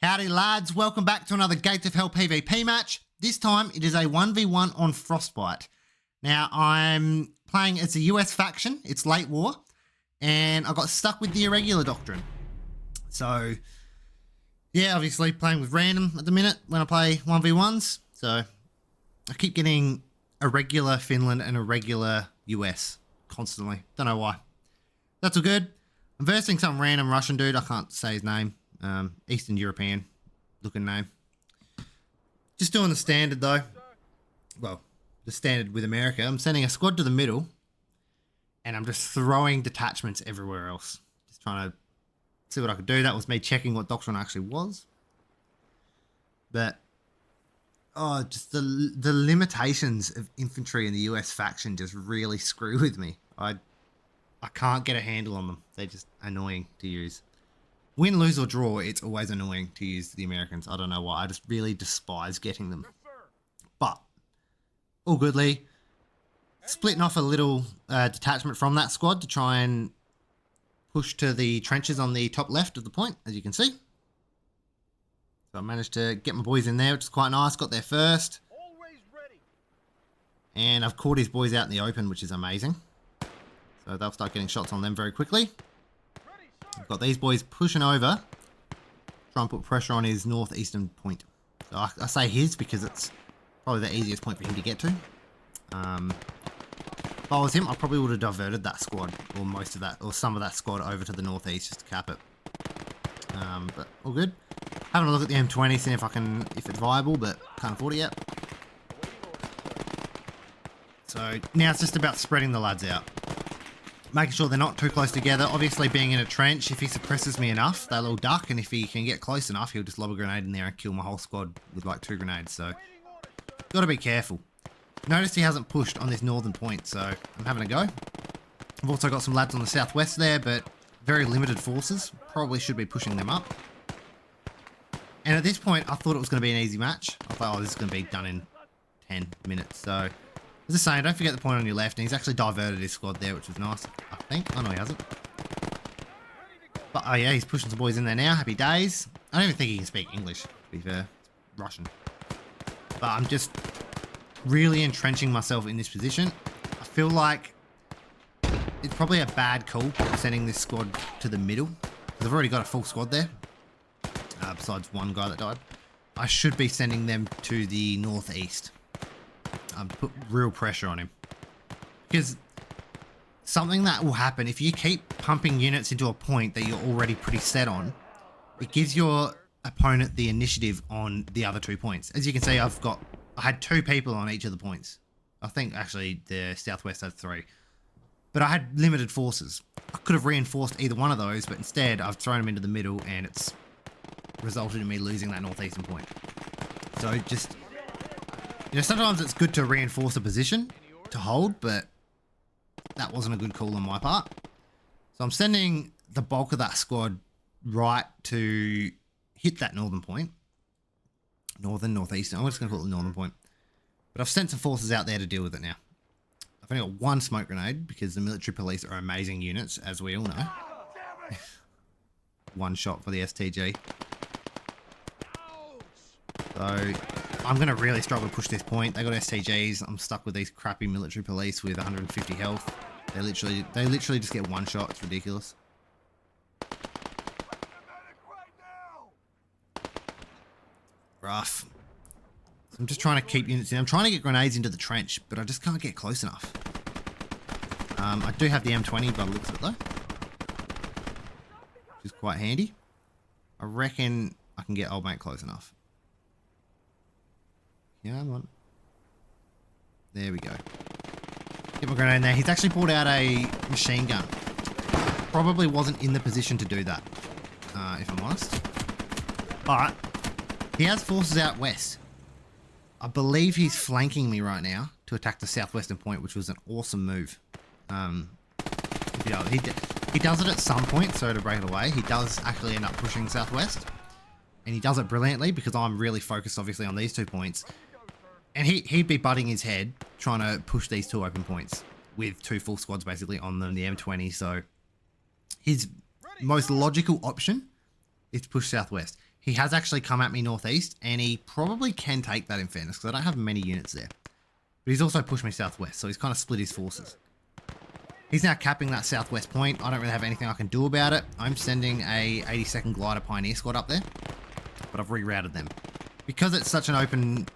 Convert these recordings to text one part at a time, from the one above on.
Howdy lads, welcome back to another Gates of Hell PvP match. This time it is a 1v1 on Frostbite. Now I'm playing as a US faction, it's late war, and I got stuck with the irregular doctrine. So yeah, obviously playing with random at the minute when I play 1v1s. So I keep getting irregular Finland and irregular US constantly. Don't know why. That's all good. I'm versing some random Russian dude, I can't say his name. Eastern European looking name. Just doing the standard though. Well, the standard with America. I'm sending a squad to the middle and I'm just throwing detachments everywhere else. Just trying to see what I could do. That was me checking what doctrine actually was. But just the limitations of infantry in the US faction just really screw with me. I can't get a handle on them. They're just annoying to use. Win, lose, or draw, it's always annoying to use the Americans. I don't know why. I just really despise getting them. But, all goodly. Splitting off a little detachment from that squad to try and push to the trenches on the top left of the point, as you can see. So I managed to get my boys in there, which is quite nice. Got there first. And I've caught his boys out in the open, which is amazing. So they'll start getting shots on them very quickly. I've got these boys pushing over, try and put pressure on his northeastern point. So I say his because it's probably the easiest point for him to get to. If I was him, I probably would have diverted that squad, or most of that, or some of that squad over to the northeast just to cap it. But all good. Having a look at the M20, seeing if it's viable, but can't afford it yet. So now it's just about spreading the lads out. Making sure they're not too close together. Obviously being in a trench, if he suppresses me enough, they'll all duck, and if he can get close enough, he'll just lob a grenade in there and kill my whole squad with like 2 grenades, so gotta be careful. Notice he hasn't pushed on this northern point, so I'm having a go. I've also got some lads on the southwest there, but very limited forces. Probably should be pushing them up. And at this point, I thought it was going to be an easy match. I thought, oh, this is going to be done in 10 minutes, so... As I was saying, don't forget the point on your left, and he's actually diverted his squad there, which was nice, I think. Oh, no, he hasn't. But, oh, yeah, he's pushing some boys in there now. Happy days. I don't even think he can speak English, to be fair. It's Russian. But I'm just really entrenching myself in this position. I feel like it's probably a bad call sending this squad to the middle, because I've already got a full squad there, besides one guy that died. I should be sending them to the northeast. Put real pressure on him, because something that will happen if you keep pumping units into a point that you're already pretty set on, it gives your opponent the initiative on the other 2 points. As you can see, I had 2 people on each of the points. I think actually the southwest had 3, but I had limited forces. I could have reinforced either one of those, but instead I've thrown them into the middle, and it's resulted in me losing that northeastern point. So just, you know, sometimes it's good to reinforce a position to hold, but that wasn't a good call on my part. So I'm sending the bulk of that squad right to hit that northern point. Northeastern. I'm just going to call it the northern point. But I've sent some forces out there to deal with it now. I've only got 1 smoke grenade because the military police are amazing units, as we all know. 1 shot for the STG. So I'm going to really struggle to push this point. They got STGs. I'm stuck with these crappy military police with 150 health. They literally just get 1 shot. It's ridiculous. Rough. So I'm just trying to keep units in. I'm trying to get grenades into the trench, but I just can't get close enough. I do have the M20 by the looks of it though, which is quite handy. I reckon I can get old mate close enough. Yeah, come on. There we go. Get my grenade in there. He's actually pulled out a machine gun. Probably wasn't in the position to do that, if I'm honest. But he has forces out west. I believe he's flanking me right now to attack the southwestern point, which was an awesome move. He does it at some point, so to break it away, he does actually end up pushing southwest. And he does it brilliantly because I'm really focused, obviously, on these 2 points. And he'd be butting his head trying to push these 2 open points with 2 full squads basically on them, the M20. So his most logical option is to push southwest. He has actually come at me northeast, and he probably can take that in fairness, because I don't have many units there. But he's also pushed me southwest, so he's kind of split his forces. He's now capping that southwest point. I don't really have anything I can do about it. I'm sending a 82nd Glider Pioneer Squad up there, but I've rerouted them. Because it's such an open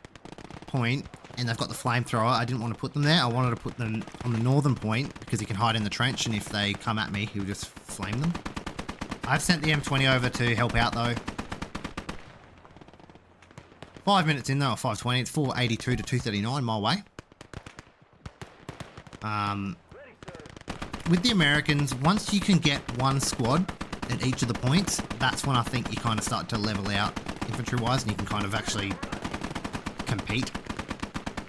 point, and they've got the flamethrower, I didn't want to put them there. I wanted to put them on the northern point, because he can hide in the trench, and if they come at me, he'll just flame them. I've sent the M20 over to help out, though. 5 minutes in, though, or 5:20. It's 482 to 239 my way. With the Americans, once you can get one squad at each of the points, that's when I think you kind of start to level out infantry-wise, and you can kind of actually compete.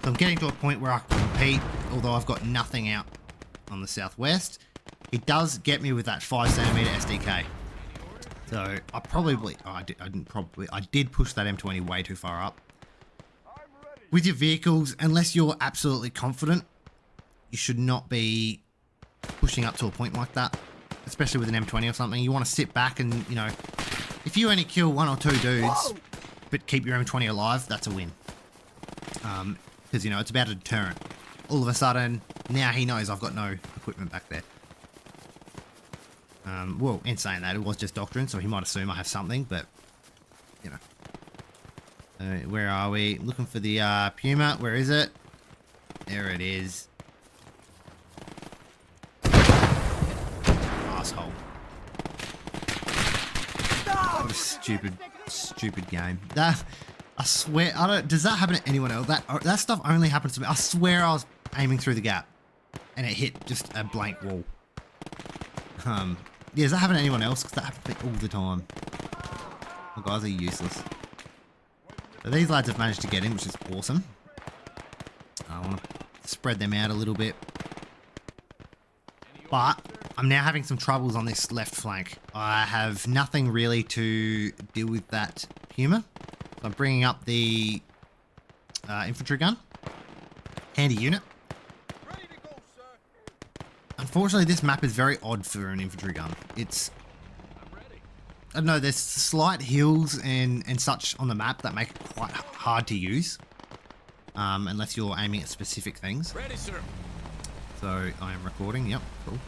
So I'm getting to a point where I can compete, although I've got nothing out on the southwest. It does get me with that 5cm SDK. So I did push that M20 way too far up. With your vehicles, unless you're absolutely confident, you should not be pushing up to a point like that, especially with an M20 or something. You want to sit back and, you know, if you only kill 1 or 2 dudes, but keep your M20 alive, that's a win. Because, you know, it's about a deterrent. All of a sudden, now he knows I've got no equipment back there. Well, in saying that, it was just Doctrine, so he might assume I have something, but, you know. Where are we? Looking for the Puma. Where is it? There it is. Asshole. What a stupid game. That, I swear, does that happen to anyone else? That stuff only happens to me. I swear I was aiming through the gap and it hit just a blank wall. Yeah, does that happen to anyone else? Because that happens to me all the time. The guys are useless. So these lads have managed to get in, which is awesome. I want to spread them out a little bit. But I'm now having some troubles on this left flank. I have nothing really to deal with that Puma. So I'm bringing up the infantry gun. Handy unit. Unfortunately, this map is very odd for an infantry gun. It's... I don't know, there's slight hills and such on the map that make it quite hard to use. Unless you're aiming at specific things. Ready, sir. So, I am recording, yep, cool.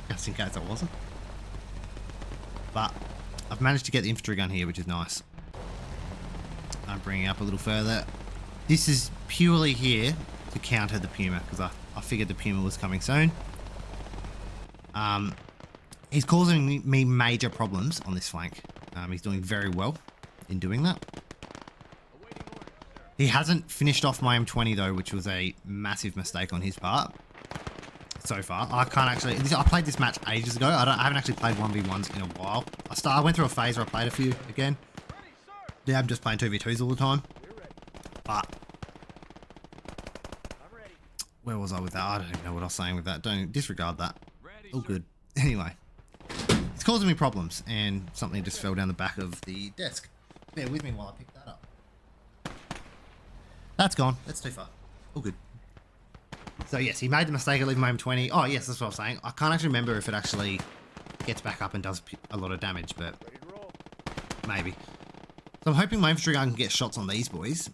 Just in case I wasn't. But, I've managed to get the infantry gun here, which is nice. I'm bringing it up a little further. This is purely here to counter the Puma, because I figured the Puma was coming soon. He's causing me major problems on this flank. He's doing very well in doing that. He hasn't finished off my M20 though, which was a massive mistake on his part. So far, I can't actually. I played this match ages ago. I haven't actually played 1v1s in a while. I went through a phase where I played a few again. Yeah, I'm just playing 2v2s all the time. But where was I with that? I don't even know what I was saying with that. Don't disregard that. All good. Anyway, it's causing me problems, and something just fell down the back of the desk. Bear with me while I pick that up. That's gone. That's too far. All good. So yes, he made the mistake of leaving my M20. Oh yes, that's what I was saying. I can't actually remember if it actually gets back up and does a lot of damage, but maybe. So I'm hoping my infantry gun can get shots on these boys,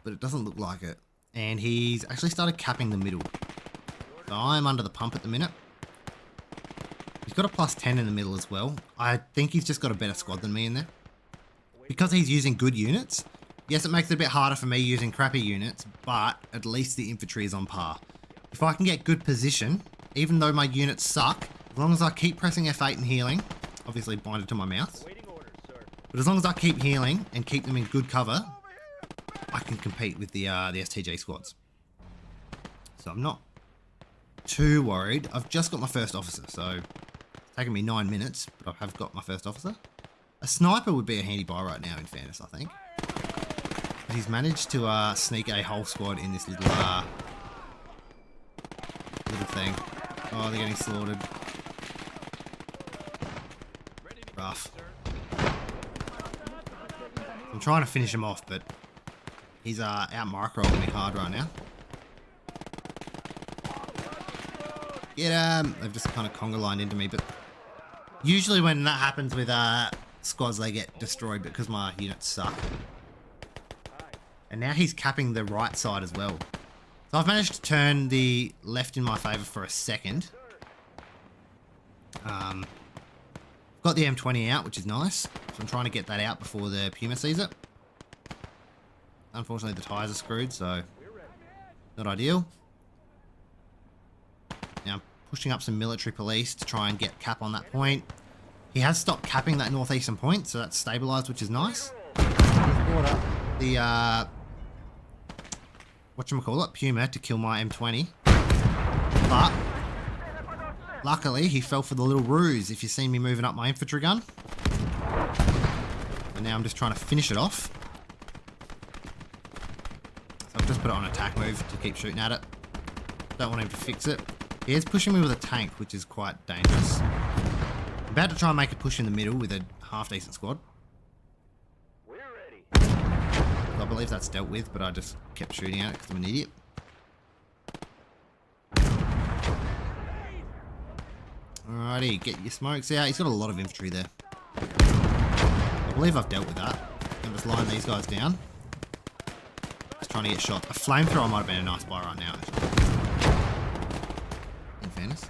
but it doesn't look like it. And he's actually started capping the middle. So I'm under the pump at the minute. He's got a +10 in the middle as well. I think he's just got a better squad than me in there. Because he's using good units, yes, it makes it a bit harder for me using crappy units, but at least the infantry is on par. If I can get good position, even though my units suck, as long as I keep pressing F8 and healing, obviously binded to my mouse, but as long as I keep healing and keep them in good cover, I can compete with the STG squads. So I'm not too worried. I've just got my first officer, so it's taken me 9 minutes, but I have got my first officer. A sniper would be a handy buy right now, in fairness, I think. But he's managed to sneak a whole squad in this little thing. Oh, they're getting slaughtered. Rough. I'm trying to finish him off, but he's out microing me hard right now. Get him! They've just kind of conga lined into me, but usually when that happens with squads, they get destroyed because my units suck. And now he's capping the right side as well. So I've managed to turn the left in my favour for a second. Got the M20 out, which is nice. So I'm trying to get that out before the Puma sees it. Unfortunately, the tyres are screwed, so not ideal. Now I'm pushing up some military police to try and get cap on that point. He has stopped capping that northeastern point, so that's stabilised, which is nice. The whatchamacallit, Puma to kill my M20. But luckily, he fell for the little ruse. If you've seen me moving up my infantry gun. And now I'm just trying to finish it off. So I've just put it on attack move to keep shooting at it. Don't want him to fix it. He is pushing me with a tank, which is quite dangerous. I'm about to try and make a push in the middle with a half-decent squad. I believe that's dealt with, but I just kept shooting at it because I'm an idiot. Alrighty, get your smokes out. He's got a lot of infantry there. I believe I've dealt with that. I'm just lying these guys down. Just trying to get shot. A flamethrower might have been a nice buy right now, actually. In fairness.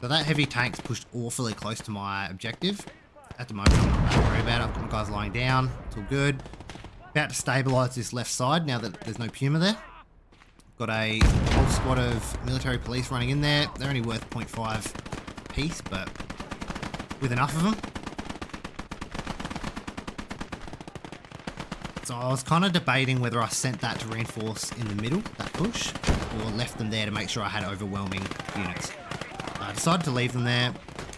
So that heavy tank's pushed awfully close to my objective. At the moment, I'm not worried about it. I've got my guys lying down. It's all good. About to stabilise this left side now that there's no Puma there. Got a whole squad of military police running in there. They're only worth 0.5 piece, but with enough of them. So I was kind of debating whether I sent that to reinforce in the middle, that push, or left them there to make sure I had overwhelming units. I decided to leave them there.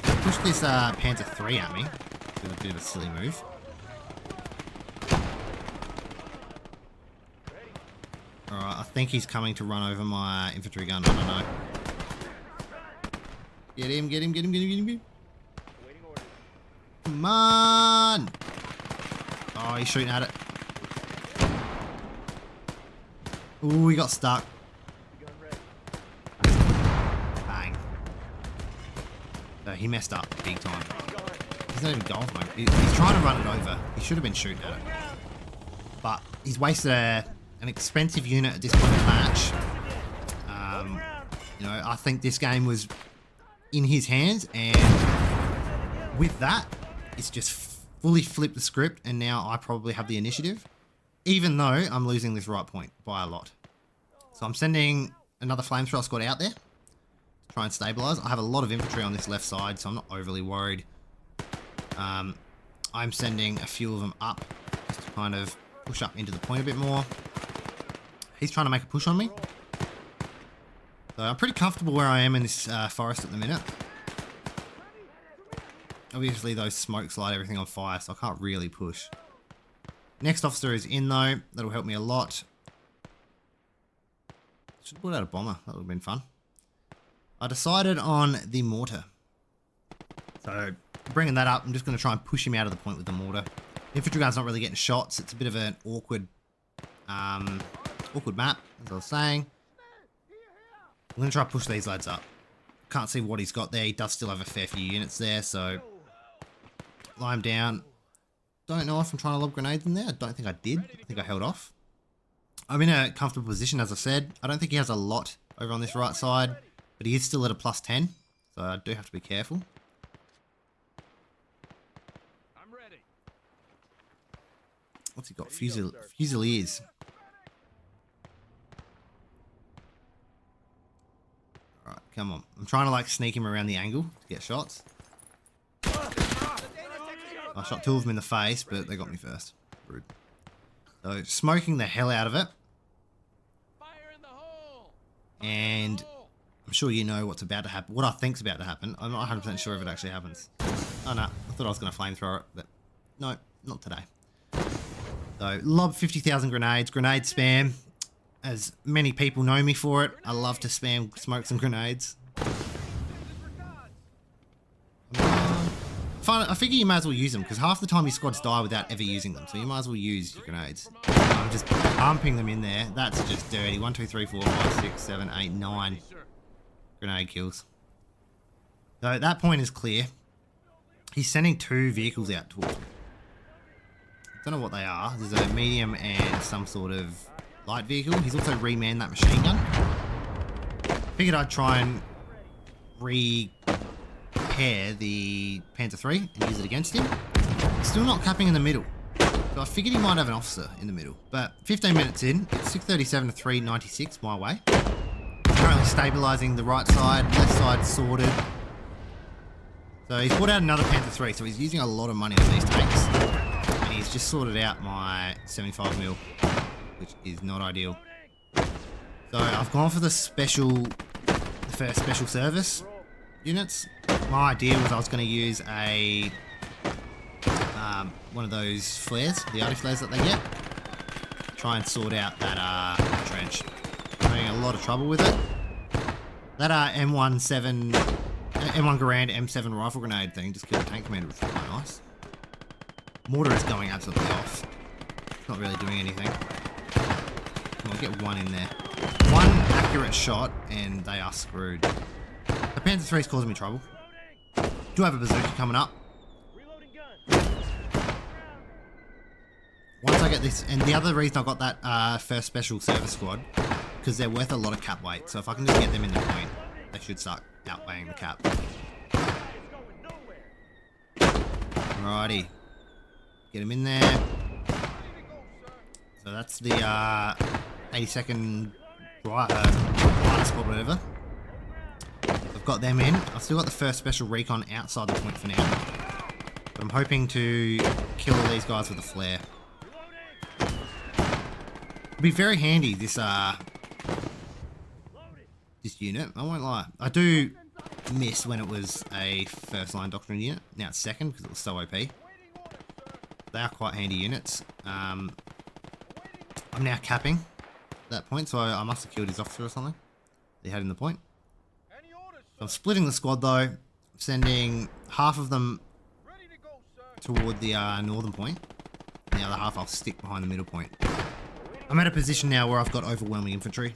I pushed this Panzer III at me. It was a bit of a silly move. Alright, I think he's coming to run over my infantry gun. I don't know. Get him, get him, get him, get him, get him, get him. Come on! Oh, he's shooting at it. Ooh, he got stuck. Bang. So he messed up big time. He's not even going for it. He's trying to run it over. He should have been shooting at it. But he's wasted an expensive unit at this point in the match. You know, I think this game was in his hands, and with that, it's just fully flipped the script, and now I probably have the initiative, even though I'm losing this right point by a lot. So I'm sending another flamethrower squad out there to try and stabilise. I have a lot of infantry on this left side, so I'm not overly worried. I'm sending a few of them up just to kind of push up into the point a bit more. He's trying to make a push on me. So I'm pretty comfortable where I am in this forest at the minute. Obviously those smokes light everything on fire, so I can't really push. Next officer is in though. That'll help me a lot. Should have put out a bomber. That would have been fun. I decided on the mortar. So bringing that up, I'm just going to try and push him out of the point with the mortar. Infantry gun's not really getting shots. It's a bit of an awkward map, as I was saying. I'm going to try and push these lads up. Can't see what he's got there. He does still have a fair few units there, so lie him down. Don't know if I'm trying to lob grenades in there. I don't think I did. I think I held off. I'm in a comfortable position, as I said. I don't think he has a lot over on this right side, but he is still at a +10, so I do have to be careful. I'm ready. What's he got? Fusiliers. Alright, come on. I'm trying to like sneak him around the angle to get shots. I shot two of them in the face, but they got me first. Rude. So, smoking the hell out of it. And I'm sure you know what's about to happen. What I think's about to happen. I'm not 100% sure if it actually happens. Oh no, I thought I was going to flamethrower it, but no, not today. So, lob 50,000 grenades, grenade spam. As many people know me for it, I love to spam smokes and grenades. I figure you might as well use them, because half the time your squads die without ever using them, so you might as well use your grenades. I'm just pumping them in there. That's just dirty. 1, 2, 3, 4, 5, 6, 7, 8, 9 grenade kills. So that point is clear. He's sending 2 vehicles out towards me. Don't know what they are. There's a medium and some sort of light vehicle. He's also remanned that machine gun. Figured I'd try and repair the Panther 3 and use it against him. Still not capping in the middle. So I figured he might have an officer in the middle. But 15 minutes in, it's 637 to 396 my way. Currently stabilising the right side, left side sorted. So he's brought out another Panther 3, so he's using a lot of money on these tanks. And he's just sorted out my 75mm, which is not ideal. So I've gone for the first special service units. My idea was I was going to use one of those flares, the arty flares that they get. Try and sort out that trench. I'm having a lot of trouble with it. That M1 Garand M7 rifle grenade thing just killed a tank commander, which was quite nice. Mortar is going absolutely off. It's not really doing anything. I'll get one in there. One accurate shot and they are screwed. The Panther 3 is causing me trouble. Do have a bazooka coming up. Once I get this, and the other reason I got that first special service squad, because they're worth a lot of cap weight. So if I can just get them in the point, they should start outweighing the cap. Alrighty. Get him in there. So that's the 82nd rider squad, whatever. I've got them in. I've still got the first special recon outside the point for now. But I'm hoping to kill all these guys with a flare. It'll be very handy, this unit, I won't lie. I do miss when it was a first line doctrine unit. Now it's second because it was so OP. They are quite handy units. I'm now capping at that point, so I must have killed his officer or something that he had in the point. So I'm splitting the squad though. I'm sending half of them toward the northern point. And the other half I'll stick behind the middle point. I'm at a position now where I've got overwhelming infantry.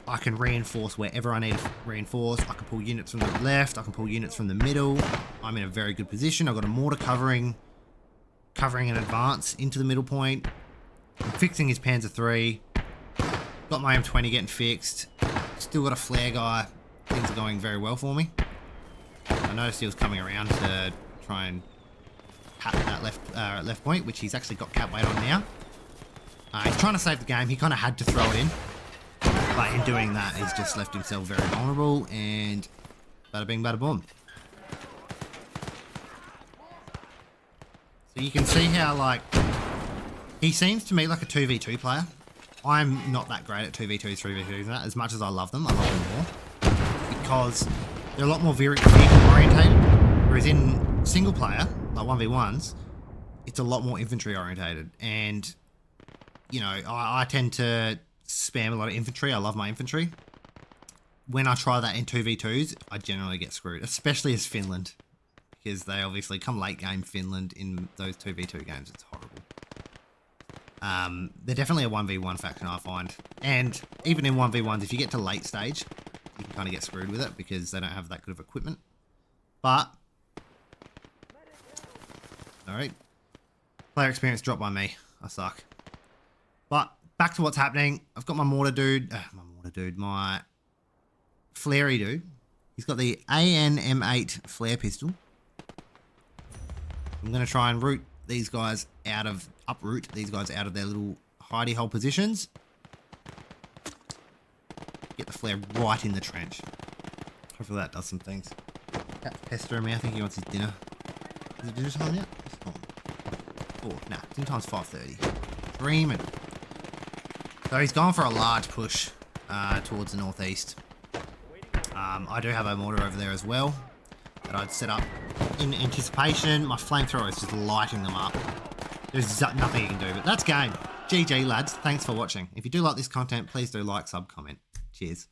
I can reinforce wherever I need to reinforce. I can pull units from the left. I can pull units from the middle. I'm in a very good position. I've got a mortar covering an advance into the middle point. I'm fixing his Panzer 3. Got my M20 getting fixed. Still got a flare guy. Things are going very well for me. I noticed he was coming around to try and cap that left point, which he's actually got cap weight on now. He's trying to save the game. He kind of had to throw it in. But in doing that, he's just left himself very vulnerable, and bada bing, bada boom. So you can see how, like, he seems to me like a 2v2 player. I'm not that great at 2v2s, 3v2s, and that. As much as I love them more. Because they're a lot more vehicle orientated. Whereas in single player, like 1v1s, it's a lot more infantry orientated. And, you know, I tend to spam a lot of infantry. I love my infantry. When I try that in 2v2s, I generally get screwed, especially as Finland, because they obviously come late game Finland in those 2v2 games. It's horrible. They're definitely a 1v1 faction, I find. And even in 1v1s, if you get to late stage, you can kind of get screwed with it because they don't have that good of equipment. But, alright, player experience dropped by me. I suck. But back to what's happening. I've got my mortar dude, my flary dude. He's got the AN-M8 flare pistol. I'm going to try and uproot these guys out of their little hidey hole positions. Get the flare right in the trench. Hopefully that does some things. Cat's pestering me. I think he wants his dinner. Is it dinner time yet? It's time. 4. Nah, dinner time's 5:30. Dreaming. So he's gone for a large push towards the northeast. I do have a mortar over there as well that I'd set up in anticipation. My flamethrower is just lighting them up. There's nothing you can do, but that's game. GG lads, thanks for watching. If you do like this content, please do like, sub, comment. Cheers.